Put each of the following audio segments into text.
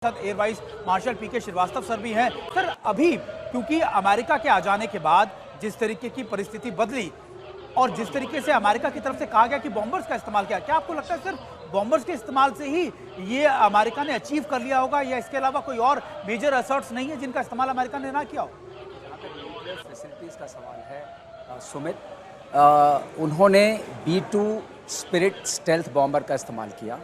साथ air vice marshal पीके Srivastava sir भी हैं। सर, अभी क्योंकि अमेरिका के आ जाने के बाद जिस तरीके की परिस्थिति बदली और जिस तरीके से अमेरिका की तरफ से कहा गया कि बॉम्बर्स का इस्तेमाल किया, क्या आपको लगता है सिर्फ बॉम्बर्स के इस्तेमाल से ही ये अमेरिका ने अचीव कर लिया होगा या इसके अलावा कोई और मेजर असर्ट्स नहीं है जिनका इस्तेमाल अमेरिका ने ना किया हो? जहाँ तक न्यूक्लियर फैसिलिटीज़ का सवाल है सुमित, उन्होंने B-2 स्पिरिट स्टेल्थ बॉम्बर का इस्तेमाल किया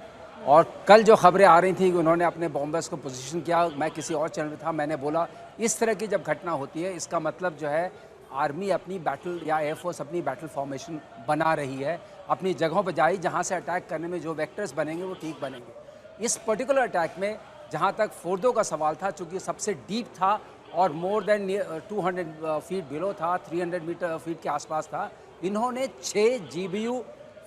और कल जो खबरें आ रही थी कि उन्होंने अपने बॉम्बर्स को पोजीशन किया, मैं किसी और चैनल में था, मैंने बोला इस तरह की जब घटना होती है इसका मतलब जो है आर्मी अपनी बैटल या एयरफोर्स अपनी बैटल फॉर्मेशन बना रही है, अपनी जगहों पर जाई जहाँ से अटैक करने में जो वेक्टर्स बनेंगे वो ठीक बनेंगे। इस पर्टिकुलर अटैक में जहाँ तक फोर्दो का सवाल था, चूँकि सबसे डीप था और मोर देन 200 फीट बिलो था, 300 फीट के आसपास था, इन्होंने 6 GBU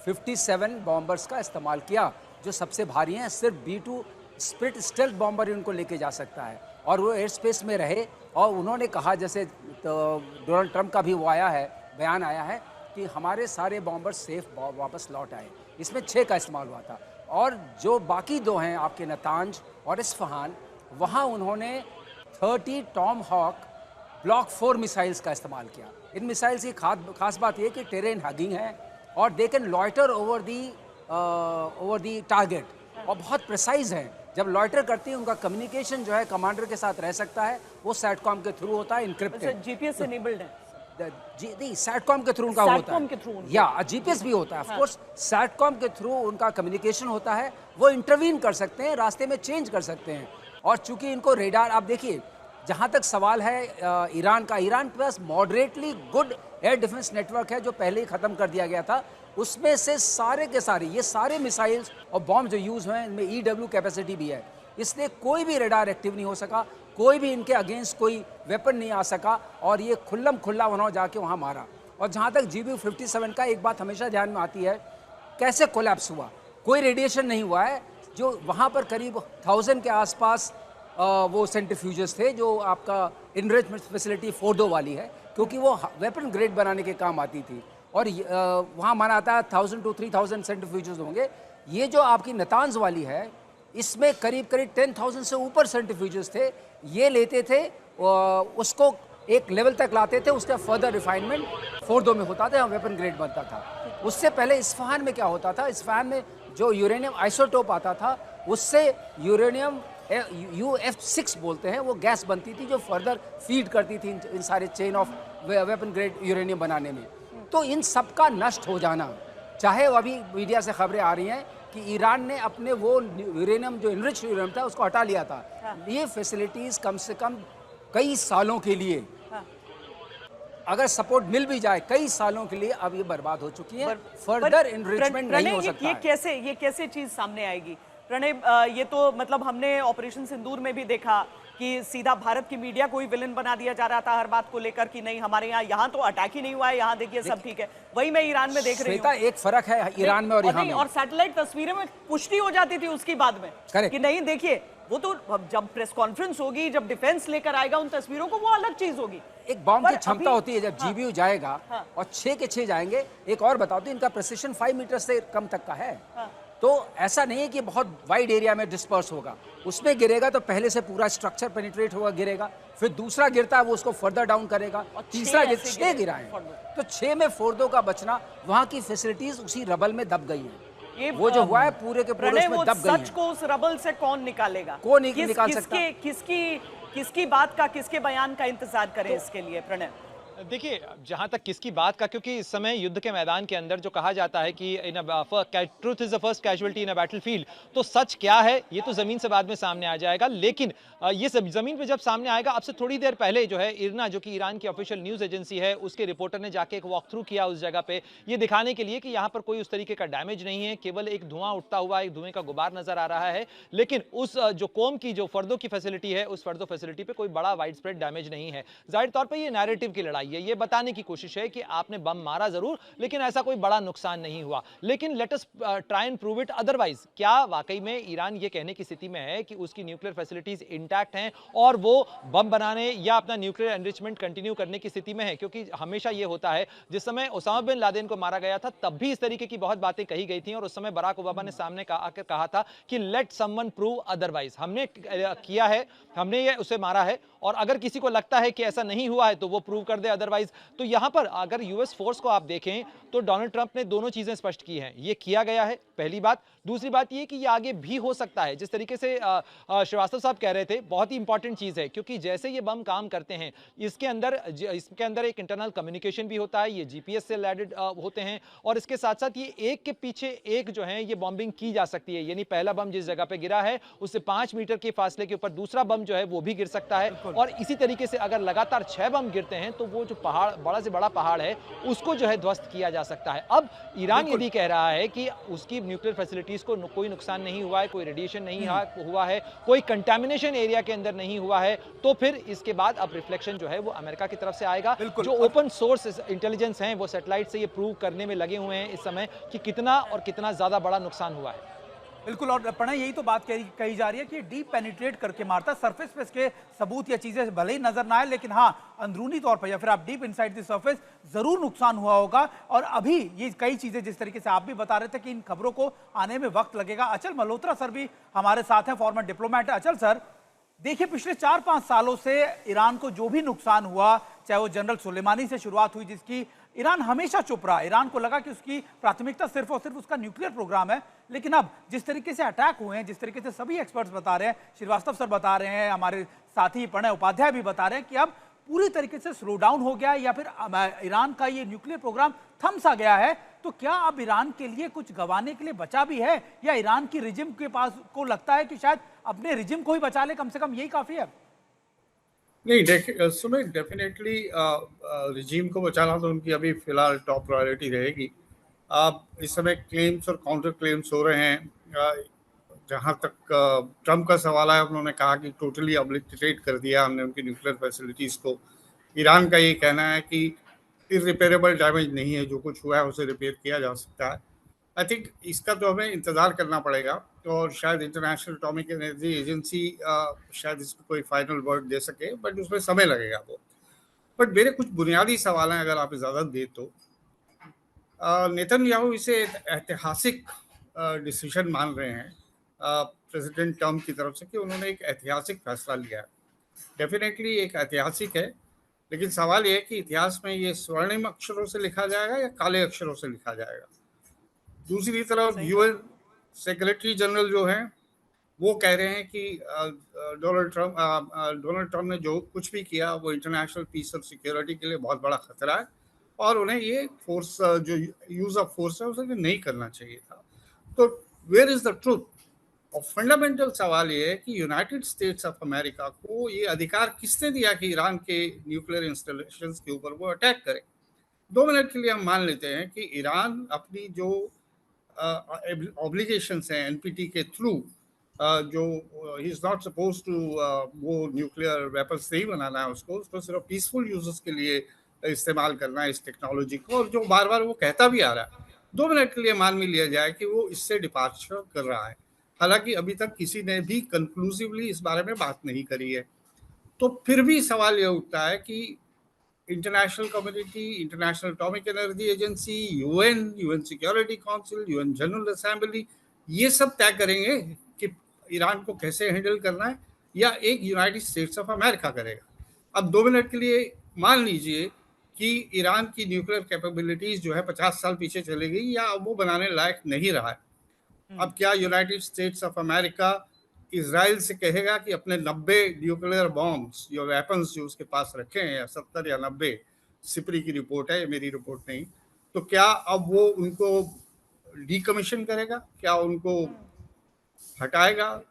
57 बॉम्बर्स का इस्तेमाल किया जो सबसे भारी हैं। सिर्फ B-2 स्पिरिट स्टेल्थ बॉम्बर इनको लेके जा सकता है और वो एयर स्पेस में रहे। और उन्होंने कहा, जैसे तो डोनाल्ड ट्रंप का भी वो आया है, बयान आया है कि हमारे सारे बॉम्बर सेफ वापस लौट आए। इसमें 6 का इस्तेमाल हुआ था और जो बाकी 2 हैं आपके नतांज और इस्फहान, वहाँ उन्होंने 30 टॉम हॉक ब्लॉक 4 मिसाइल्स का इस्तेमाल किया। इन मिसाइल्स की खास बात यह कि टेरेन हगिंग है और they can loiter over the target और बहुत प्रिसाइज हैं। जब लॉइटर करती है उनका कम्युनिकेशन जो है कमांडर के साथ रह सकता है, वो सैटकॉम के थ्रू होता है, इनक्रिप्टेड। जीपीएस इनेबल्ड है जी, सैटकॉम के थ्रू उनका होता है या जीपीएस भी होता है। ऑफ कोर्स सैटकॉम के थ्रू उनका कम्युनिकेशन होता है, वो इंटरवीन कर सकते हैं, रास्ते में चेंज कर सकते हैं। और चूंकि इनको रेडार, आप देखिए जहाँ तक सवाल है ईरान का, ईरान के पास moderately good air defence network है जो पहले ही ख़त्म कर दिया गया था। उसमें से सारे के सारे ये सारे मिसाइल्स और बॉम्ब जो यूज़ हुए हैं इनमें EW कैपेसिटी भी है, इसलिए कोई भी रेडार एक्टिव नहीं हो सका, कोई भी इनके अगेंस्ट कोई वेपन नहीं आ सका और ये खुल्लम खुल्ला उन्होंने जाके वहाँ मारा। और जहाँ तक GBU 57 का, एक बात हमेशा ध्यान में आती है, कैसे कोलैप्स हुआ, कोई रेडिएशन नहीं हुआ है। जो वहाँ पर करीब 1000 के आसपास वो सेंट्रीफ्यूजेस थे जो आपका इनरिचमेंट फैसिलिटी फोर्डो वाली है, क्योंकि वो वेपन ग्रेड बनाने के काम आती थी और वहाँ माना आता है 1000 to 3000 सेंट्रीफ्यूजेस होंगे। ये जो आपकी नतांज वाली है इसमें करीब 10,000 से ऊपर सेंट्रीफ्यूजेस थे। ये लेते थे उसको एक लेवल तक लाते थे, उसका फर्दर रिफाइनमेंट फोर्डो में होता था, वेपन ग्रेड बनता था। उससे पहले इस्फहान में क्या होता था, इस्फहान में जो यूरेनियम आइसोटोप आता था उससे यूरेनियम UF6 बोलते हैं, वो गैस बनती थी जो फर्दर फीड करती थी इन सारे chain of weapon grade uranium बनाने में। तो इन सब का नष्ट हो जाना, चाहे वो अभी मीडिया से खबरें आ रही हैं कि ईरान ने अपने वो यूरेनियम जो इनरिच यूरेनियम था उसको हटा लिया था। ये फैसिलिटीज़ कम से कम कई सालों के लिए, अगर सपोर्ट मिल भी जाए कई सालों के लिए, अब ये बर्बाद हो चुकी है, फर्दर इनरिचमेंट नहीं हो सकता। ये कैसे चीज सामने आएगी प्रणय? ये तो मतलब हमने ऑपरेशन सिंदूर में भी देखा कि सीधा भारत की मीडिया को ही विलेन बना दिया जा रहा था हर बात को लेकर कि नहीं हमारे यहाँ तो अटैक ही नहीं हुआ है, यहाँ देखिए सब ठीक है। वही मैं ईरान में देख रही हूँ, एक फर्क है ईरान में और यहाँ में। और सैटेलाइट तस्वीरें में पुष्टि हो जाती थी उसकी बाद में कि नहीं देखिए, वो तो जब प्रेस कॉन्फ्रेंस होगी, जब डिफेंस लेकर आएगा उन तस्वीरों को, वो अलग चीज होगी। एक बॉम्ब की क्षमता होती है, जब GBU जाएगा और 6 के 6 जाएंगे। एक और बताओ तो इनका प्रेसिशन 5 मीटर से कम तक का है, तो ऐसा नहीं है कि बहुत वाइड एरिया में डिस्पर्स होगा। उसमें गिरेगा तो पहले से पूरा स्ट्रक्चर पेनिट्रेट होगा, गिरेगा, फिर दूसरा गिरता है वो उसको फर्दर डाउन करेगा, और तीसरा 6 गिरा है, तो 6 में फोर्डो का बचना, वहाँ की फैसिलिटीज उसी रबल में दब गई हैं। वो जो हुआ है पूरे के पूरे उसमें दब गई हैं। सच को उस रबल से कौन निकालेगा? कौन निकाल सकता? किसकी बात का, किसके बयान का इंतजार करें इसके लिए प्रणय? देखिए, जहां तक किसकी बात का, क्योंकि इस समय युद्ध के मैदान के अंदर जो कहा जाता है कि truth is the first casualty in a battlefield, तो सच क्या है ये तो जमीन से बाद में सामने आ जाएगा। लेकिन ये सब जमीन पे जब सामने आएगा, अब से थोड़ी देर पहले जो है इरना, जो कि ईरान की ऑफिशियल न्यूज एजेंसी है, उसके रिपोर्टर ने जाके एक वॉक थ्रू किया उस जगह पे, ये दिखाने के लिए कि यहाँ पर कोई उस तरीके का डैमेज नहीं है, केवल एक धुआं उठता हुआ, एक धुएं का गुबार नजर आ रहा है। लेकिन उस जो कोम की जो फर्दो की फैसिलिटी है, उस फर्दो फैसिलिटी पे कोई बड़ा वाइड स्प्रेड डैमेज नहीं है। जाहिर तौर पर यह नैरेटिव की लड़ाई रही है, ये बताने की कोशिश है कि आपने बम मारा जरूर लेकिन ऐसा कोई बड़ा नुकसान नहीं हुआ। लेकिन let us try and prove it otherwise. क्या वाकई में ईरान ये कहने की स्थिति में है कि उसकी न्यूक्लियर फैसिलिटीज इंटैक्ट हैं और वो बम बनाने या अपना न्यूक्लियर एनरिचमेंट कंटिन्यू करने की स्थिति में है? क्योंकि हमेशा ये होता है, जिस समय ओसामा बिन लादेन को मारा गया था तब भी इस तरीके की बहुत बातें कही गई थी और उस समय बराक ओबामा ने सामने आकर कहा था कि लेट समवन प्रूव अदरवाइज। हमने किया है, हमने ये उसे मारा है और अगर किसी को लगता है कि ऐसा नहीं हुआ है तो वो प्रूव कर दे अदरवाइज। तो यहां पर अगर यूएस फोर्स को आप देखें तो डोनाल्ड ट्रंप ने दोनों चीजें स्पष्ट की हैं, ये किया गया है पहली बात। दूसरी बात ये कि ये आगे भी हो सकता है, जिस तरीके से श्रीवास्तव साहब कह रहे थे, बहुत ही इंपॉर्टेंट चीज है क्योंकि जैसे ये बम काम करते हैं इसके अंदर एक इंटरनल कम्युनिकेशन भी होता है, ये जीपीएस से लैडेड होते हैं और इसके साथ साथ ये एक के पीछे एक जो है ये बॉम्बिंग की जा सकती है। यानी पहला बम जिस जगह पे गिरा है उससे 5 मीटर के फासले के ऊपर दूसरा बम जो है वो भी गिर सकता है और इसी तरीके से अगर लगातार 6 बम गिरते हैं तो वो जो पहाड़, बड़ा से बड़ा पहाड़ है, उसको जो है ध्वस्त किया जा सकता है। अब ईरान यदि कह रहा है कि उसकी न्यूक्लियर फैसिलिटीज को कोई नुकसान नहीं हुआ है, कोई रेडिएशन नहीं हुआ है, कोई कंटामिनेशन एरिया के अंदर नहीं हुआ है, तो फिर इसके बाद अब रिफ्लेक्शन जो है वो अमेरिका की तरफ से आएगा। जो ओपन सोर्स इंटेलिजेंस हैं वो सैटेलाइट से ये प्रूव करने में लगे हुए हैं इस समय कि कितना और कितना ज्यादा बड़ा नुकसान हुआ है। बिल्कुल, और प्रणय यही तो बात कही जा रही है कि डीप पेनिट्रेट करके मारता, सरफेस पे इसके सबूत या चीजें भले ही नजर ना आए लेकिन हाँ अंदरूनी तौर पर या फिर आप डीप इनसाइड द सरफेस जरूर नुकसान हुआ होगा। और अभी ये कई चीजें जिस तरीके से आप भी बता रहे थे कि इन खबरों को आने में वक्त लगेगा। अचल मल्होत्रा सर भी हमारे साथ हैं, फॉर्मर डिप्लोमेट। अचल सर, देखिए पिछले 4-5 सालों से ईरान को जो भी नुकसान हुआ, चाहे वो जनरल सुलेमानी से शुरुआत हुई जिसकी ईरान हमेशा चुप रहा, ईरान को लगा कि उसकी प्राथमिकता सिर्फ और सिर्फ उसका न्यूक्लियर प्रोग्राम है। लेकिन अब जिस तरीके से अटैक हुए हैं, जिस तरीके से सभी एक्सपर्ट्स बता रहे हैं, श्रीवास्तव सर बता रहे हैं, हमारे साथी प्रणय उपाध्याय भी बता रहे हैं कि अब पूरी तरीके से स्लो डाउन हो गया है या फिर ईरान का ये न्यूक्लियर प्रोग्राम थम सा गया है। तो क्या अब ईरान के लिए कुछ गंवाने के लिए बचा भी है या ईरान की रिजिम के पास को लगता है कि शायद अपने रिजिम को ही बचा ले, कम से कम यही काफी है? नहीं, देखिए सुनो, डेफिनेटली रिजीम को बचाना तो उनकी अभी फिलहाल टॉप प्रायोरिटी रहेगी। अब इस समय क्लेम्स और काउंटर क्लेम्स हो रहे हैं। जहाँ तक ट्रम्प का सवाल है, उन्होंने कहा कि टोटली ऑब्लिटरेट कर दिया हमने उनकी न्यूक्लियर फैसिलिटीज़ को। ईरान का ये कहना है कि इररिपेरेबल डैमेज नहीं है, जो कुछ हुआ है उसे रिपेयर किया जा सकता है। आई थिंक इसका तो हमें इंतज़ार करना पड़ेगा और शायद इंटरनेशनल एटॉमिक एनर्जी एजेंसी शायद इसको कोई फाइनल वर्ड दे सके, बट उसमें समय लगेगा वो। बट मेरे कुछ बुनियादी सवाल हैं, अगर आप इजाज़त दें तो। नेतन्याहू इसे ऐतिहासिक डिसीजन मान रहे हैं प्रेसिडेंट ट्रम्प की तरफ से कि उन्होंने एक ऐतिहासिक फैसला लिया है। डेफिनेटली एक ऐतिहासिक है, लेकिन सवाल ये है कि इतिहास में ये स्वर्णिम अक्षरों से लिखा जाएगा या काले अक्षरों से लिखा जाएगा। दूसरी तरफ यूएन सेक्रेटरी जनरल जो हैं वो कह रहे हैं कि डोनाल्ड ट्रम्प ने जो कुछ भी किया वो इंटरनेशनल पीस और सिक्योरिटी के लिए बहुत बड़ा खतरा है और उन्हें ये फोर्स, जो यूज ऑफ फोर्स है, उसे नहीं करना चाहिए था। तो वेयर इज द ट्रूथ? और फंडामेंटल सवाल ये है कि यूनाइटेड स्टेट्स ऑफ अमेरिका को ये अधिकार किसने दिया कि ईरान के न्यूक्लियर इंस्टॉलेशंस के ऊपर वो अटैक करे? 2 मिनट के लिए हम मान लेते हैं कि ईरान अपनी जो ऑब्लिगेशंस हैं एनपीटी के थ्रू, जो he is not suppose to वो न्यूक्लियर वेपन्स नहीं बनाना है, उसको सिर्फ पीसफुल यूजेस के लिए इस्तेमाल करना है इस टेक्नोलॉजी को, और जो बार बार वो कहता भी आ रहा है। 2 मिनट के लिए मान भी लिया जाए कि वो इससे डिपार्चर कर रहा है, हालांकि अभी तक किसी ने भी कंक्लूसिवली इस बारे में बात नहीं करी है। तो फिर भी सवाल ये उठता है कि international community, international atomic energy agency, UN security council, UN general assembly, ये सब तय करेंगे कि ईरान को कैसे हैंडल करना है, या एक यूनाइटेड स्टेट्स ऑफ अमेरिका करेगा? अब 2 मिनट के लिए मान लीजिए कि ईरान की न्यूक्लियर कैपेबिलिटीज जो है 50 साल पीछे चली गई या अब वो बनाने लायक नहीं रहा है। अब क्या United states of America Israel से कहेगा कि अपने 90 न्यूक्लियर बॉम्ब्स या वेपन्स जो उसके पास रखे हैं, या 70 या 90, सिपरी की रिपोर्ट है, मेरी रिपोर्ट नहीं, तो क्या अब वो उनको डीकमीशन करेगा? क्या उनको हटाएगा,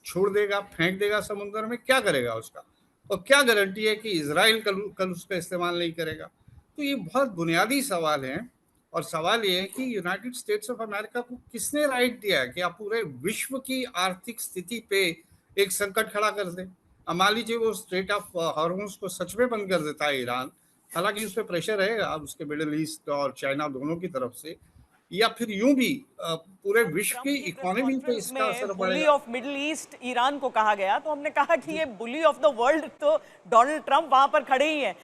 छोड़ देगा, फेंक देगा समुद्र में? क्या करेगा उसका? और क्या गारंटी है कि इजराइल कल उसका इस्तेमाल नहीं करेगा? तो ये बहुत बुनियादी सवाल हैं, और सवाल ये है कि यूनाइटेड स्टेट्स ऑफ अमेरिका को किसने राइट दिया है कि आप पूरे विश्व की आर्थिक स्थिति पे एक संकट खड़ा कर दें? अब मान लीजिए वो स्ट्रेट ऑफ हॉर्मुज़ को सच में बंद कर देता है ईरान, हालांकि उस पर प्रेशर है अब उसके मिडिल ईस्ट और चाइना दोनों की तरफ से, या फिर यूं भी पूरे विश्व की इकोनॉमी पे इसका असर बुली पड़ेगा। ऑफ मिडिल ईस्ट ईरान को कहा गया, तो हमने कहा कि ये बुली ऑफ द वर्ल्ड तो डोनाल्ड ट्रंप वहां पर खड़े ही हैं।